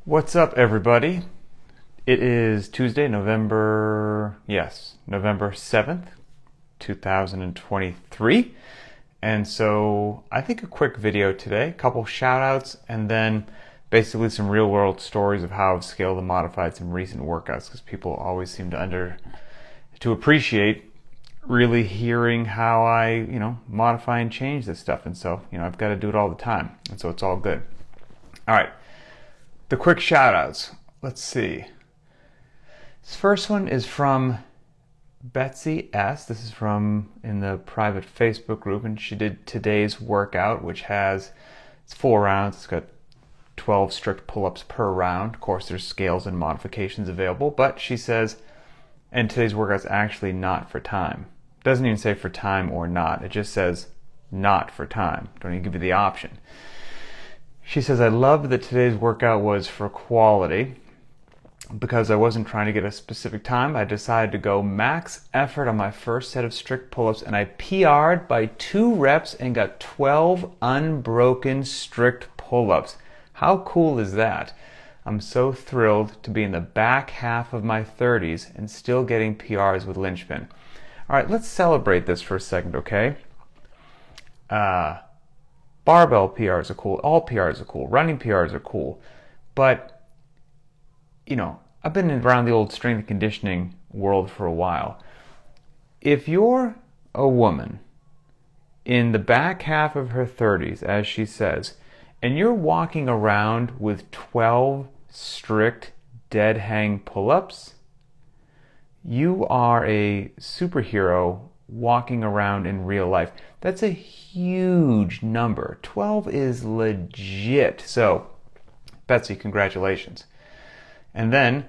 What's up, everybody? It is Tuesday, November 7th, 2023. And so I think a quick video today, a couple shout outs, and then basically some real world stories of how I've scaled and modified some recent workouts, because people always seem to appreciate really hearing how I, modify and change this stuff. And so, I've got to do it all the time. And so it's all good. All right. The quick shout outs. Let's see. This first one is from Betsy S. This is from in the private Facebook group, and she did today's workout, which it's 4 rounds. It's got 12 strict pull-ups per round. Of course, there's scales and modifications available, but she says, and today's workout's actually not for time. It doesn't even say for time or not. It just says not for time. Don't even give you the option. She says, I love that today's workout was for quality. Because I wasn't trying to get a specific time, I decided to go max effort on my first set of strict pull-ups, and I PR'd by 2 reps and got 12 unbroken strict pull-ups. How cool is that? I'm so thrilled to be in the back half of my 30s and still getting PRs with Linchpin. All right, let's celebrate this for a second, okay? Barbell PRs are cool. All PRs are cool. Running PRs are cool. But, I've been around the old strength and conditioning world for a while. If you're a woman in the back half of her 30s, as she says, and you're walking around with 12 strict dead hang pull-ups, you are a superhero walking around in real life. That's a huge number. 12 is legit. So, Betsy, congratulations. And then,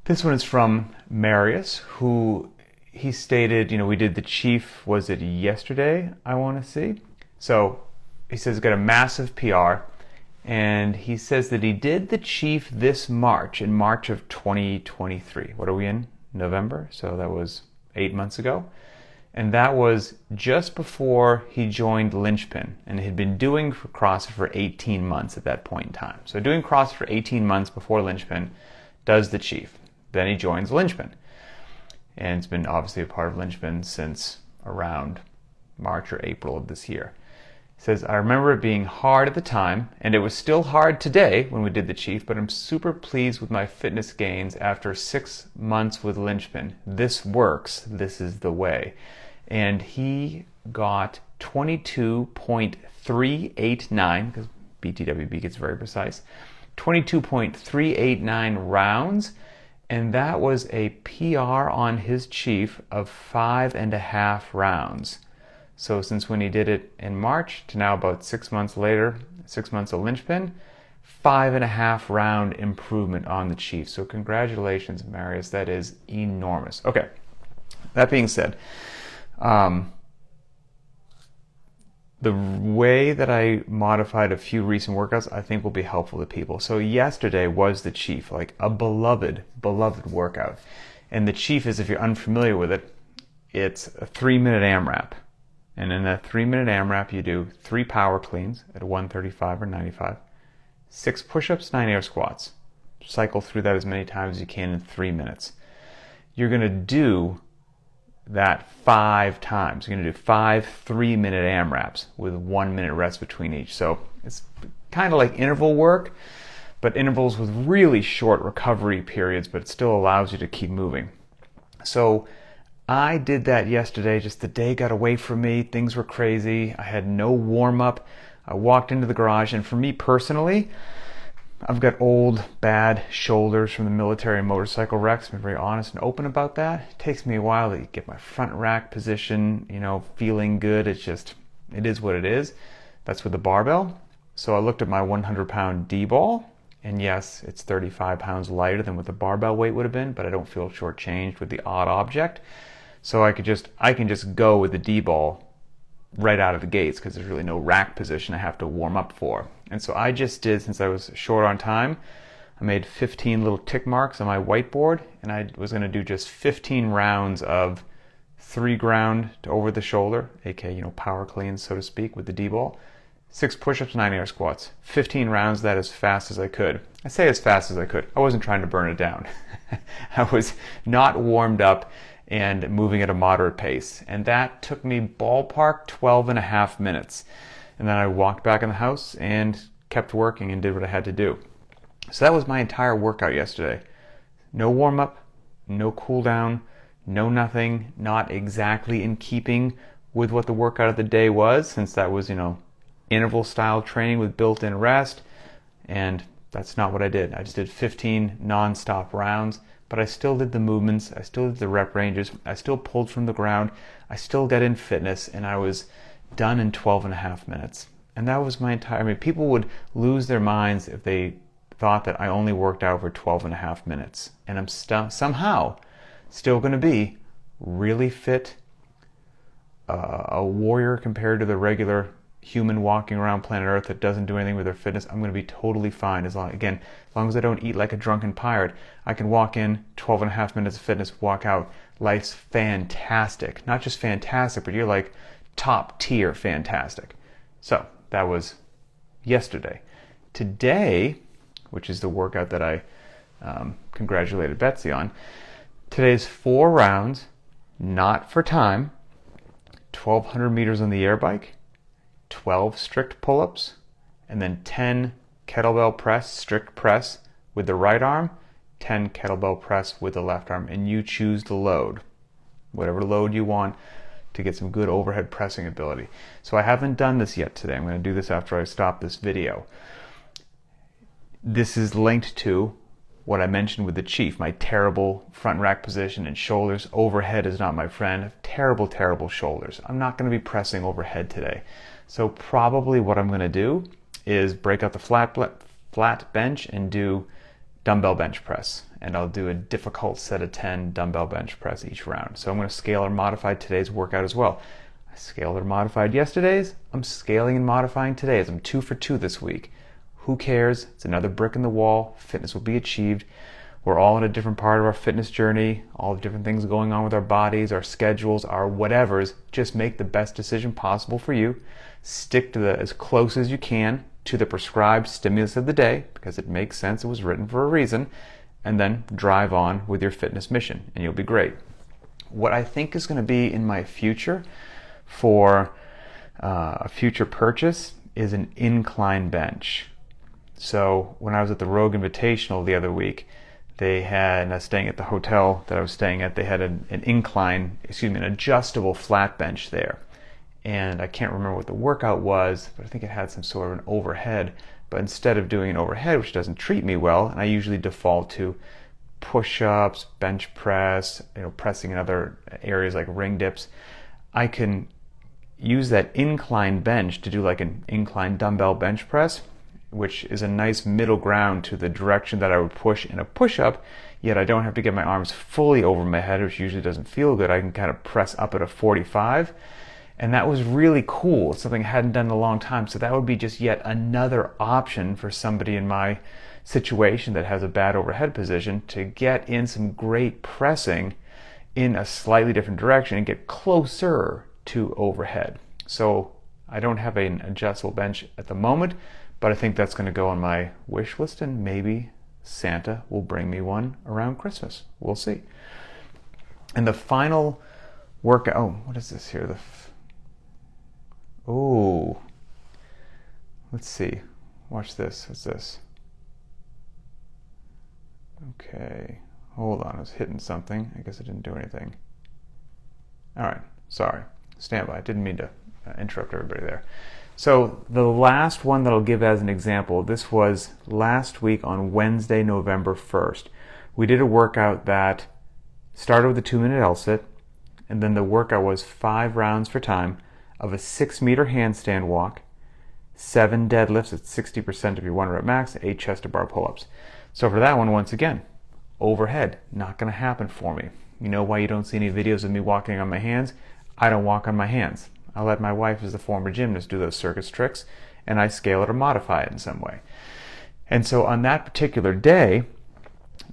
this one is from Marius, who he stated, we did the Chief, was it yesterday, I want to see? So, he says he's got a massive PR, and he says that he did the Chief this March, in March of 2023. What are we in? November? So that was 8 months ago. And that was just before he joined Linchpin, and had been doing CrossFit for 18 months at that point in time. So doing CrossFit for 18 months before Linchpin, does the Chief. Then he joins Linchpin. And it's been obviously a part of Linchpin since around March or April of this year. He says, I remember it being hard at the time, and it was still hard today when we did the Chief, but I'm super pleased with my fitness gains after 6 months with Linchpin. This works. This is the way. And he got 22.389, because BTWB gets very precise, 22.389 rounds, and that was a PR on his Chief of 5.5 rounds. So since when he did it in March to now about 6 months later, 6 months of Linchpin, 5.5 round improvement on the Chief. So congratulations, Marius. That is enormous. Okay, that being said, the way that I modified a few recent workouts I think will be helpful to people. So yesterday was the Chief, like a beloved workout. And the Chief is, if you're unfamiliar with it, it's a 3-minute AMRAP. And in that 3-minute AMRAP, you do 3 power cleans at 135 or 95, 6 push-ups, 9 air squats. Cycle through that as many times as you can in 3 minutes. You're going to do that 5 times. You're going to do 5 3-minute AMRAPs with 1 minute rest between each. So it's kind of like interval work, but intervals with really short recovery periods, but it still allows you to keep moving. So I did that yesterday. Just the day got away from me. Things were crazy. I had no warm-up. I walked into the garage, and for me personally, I've got old, bad shoulders from the military and motorcycle wrecks. I'm very honest and open about that. It takes me a while to get my front rack position, feeling good. It is what it is. That's with the barbell. So I looked at my 100-pound D-ball, and yes, it's 35 pounds lighter than what the barbell weight would have been, but I don't feel shortchanged with the odd object. So I can just go with the D-ball right out of the gates, because there's really no rack position I have to warm up for. And so I just did, since I was short on time, I made 15 little tick marks on my whiteboard, and I was going to do just 15 rounds of 3 ground to over the shoulder, aka power cleans, so to speak, with the D-ball, 6 push-ups, 9 air squats, 15 rounds, that as fast as I could. I say as fast as I could. I wasn't trying to burn it down. I was not warmed up and moving at a moderate pace. And that took me ballpark 12 and a half minutes. And then I walked back in the house and kept working and did what I had to do. So that was my entire workout yesterday. No warm-up, no cool down, no nothing, not exactly in keeping with what the workout of the day was, since that was, interval style training with built-in rest, and that's not what I did. I just did 15 non-stop rounds, but I still did the movements, I still did the rep ranges, I still pulled from the ground, I still got in fitness, and I was done in 12 and a half minutes. And that was my entire, people would lose their minds if they thought that I only worked out for 12 and a half minutes. And I'm somehow still going to be really fit, a warrior compared to the regular human walking around planet Earth that doesn't do anything with their fitness. I'm going to be totally fine as long as I don't eat like a drunken pirate. I can walk in, 12 and a half minutes of fitness, walk out. Life's fantastic. Not just fantastic, but you're like top tier fantastic. So that was yesterday. Today, which is the workout that I congratulated Betsy on, today's 4 rounds, not for time, 1,200 meters on the air bike, 12 strict pull-ups, and then 10 kettlebell press, strict press with the right arm, 10 kettlebell press with the left arm, and you choose the load, whatever load you want to get some good overhead pressing ability. So I haven't done this yet today. I'm going to do this after I stop this video. This is linked to what I mentioned with the Chief, my terrible front rack position and shoulders. Overhead is not my friend. I have terrible, terrible shoulders. I'm not going to be pressing overhead today. So probably what I'm going to do is break out the flat bench and do dumbbell bench press. And I'll do a difficult set of 10 dumbbell bench press each round. So I'm going to scale or modify today's workout as well. I scaled or modified yesterday's. I'm scaling and modifying today's. I'm 2 for 2 this week. Who cares? It's another brick in the wall. Fitness will be achieved. We're all in a different part of our fitness journey, all the different things going on with our bodies, our schedules, our whatevers. Just make the best decision possible for you. Stick to as close as you can to the prescribed stimulus of the day, because it makes sense, it was written for a reason, and then drive on with your fitness mission, and you'll be great. What I think is going to be in my future for a future purchase is an incline bench. So when I was at the Rogue Invitational the other week, they had, and I was staying at the hotel that I was staying at, they had an adjustable flat bench there. And I can't remember what the workout was, but I think it had some sort of an overhead. But instead of doing an overhead, which doesn't treat me well, and I usually default to push-ups, bench press, pressing in other areas like ring dips, I can use that incline bench to do like an incline dumbbell bench press, which is a nice middle ground to the direction that I would push in a push-up, yet I don't have to get my arms fully over my head, which usually doesn't feel good. I can kind of press up at a 45, and that was really cool. It's something I hadn't done in a long time, so that would be just yet another option for somebody in my situation that has a bad overhead position to get in some great pressing in a slightly different direction and get closer to overhead. So I don't have an adjustable bench at the moment, but I think that's going to go on my wish list, and maybe Santa will bring me one around Christmas. We'll see. And the final workout, what is this here? Let's see. Watch this. What's this? Okay. Hold on. I was hitting something. I guess I didn't do anything. All right. Sorry. Stand by. I didn't mean to interrupt everybody there. So the last one that I'll give as an example, this was last week on Wednesday, November 1st. We did a workout that started with a 2-minute L-sit, and then the workout was 5 rounds for time of a 6-meter handstand walk, 7 deadlifts at 60% of your 1 rep max, 8 chest to bar pull-ups. So for that one, once again, overhead, not going to happen for me. You know why you don't see any videos of me walking on my hands? I don't walk on my hands. I let my wife, as a former gymnast, do those circus tricks, and I scale it or modify it in some way. And so on that particular day,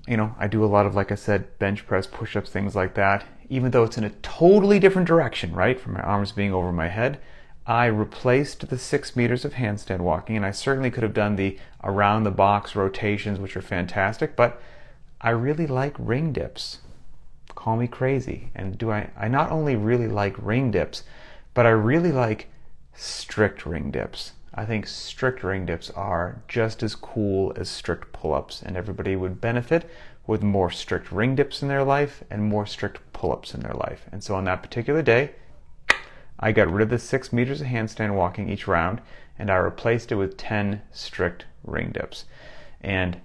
I do a lot of, like I said, bench press, push-ups, things like that. Even though it's in a totally different direction, right, from my arms being over my head, I replaced the 6 meters of handstand walking, and I certainly could have done the around the box rotations, which are fantastic, but I really like ring dips. Call me crazy. And I not only really like ring dips, but I really like strict ring dips. I think strict ring dips are just as cool as strict pull-ups, and everybody would benefit with more strict ring dips in their life and more strict pull-ups in their life. And so on that particular day, I got rid of the 6 meters of handstand walking each round, and I replaced it with 10 strict ring dips. And,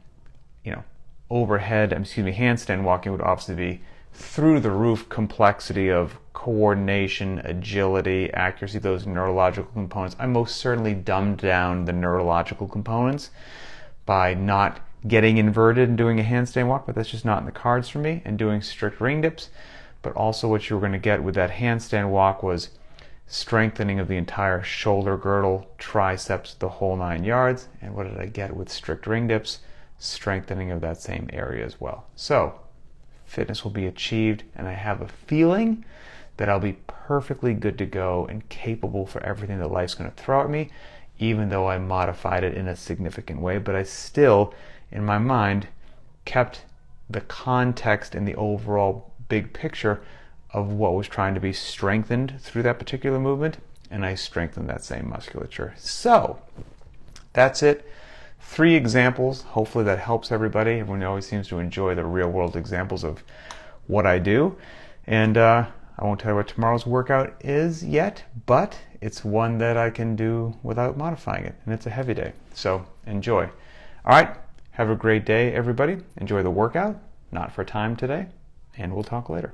handstand walking would obviously be through the roof complexity of coordination, agility, accuracy, those neurological components. I most certainly dumbed down the neurological components by not getting inverted and doing a handstand walk, but that's just not in the cards for me, and doing strict ring dips. But also what you were going to get with that handstand walk was strengthening of the entire shoulder girdle, triceps, the whole 9 yards. And what did I get with strict ring dips? Strengthening of that same area as well. So fitness will be achieved, and I have a feeling that I'll be perfectly good to go and capable for everything that life's going to throw at me, even though I modified it in a significant way. But I still, in my mind, kept the context and the overall big picture of what was trying to be strengthened through that particular movement, and I strengthened that same musculature. So that's it. 3 examples. Hopefully that helps everybody. Everyone always seems to enjoy the real world examples of what I do. And I won't tell you what tomorrow's workout is yet, but it's one that I can do without modifying it, and it's a heavy day. So enjoy. All right, have a great day, everybody. Enjoy the workout. Not for time today, and we'll talk later.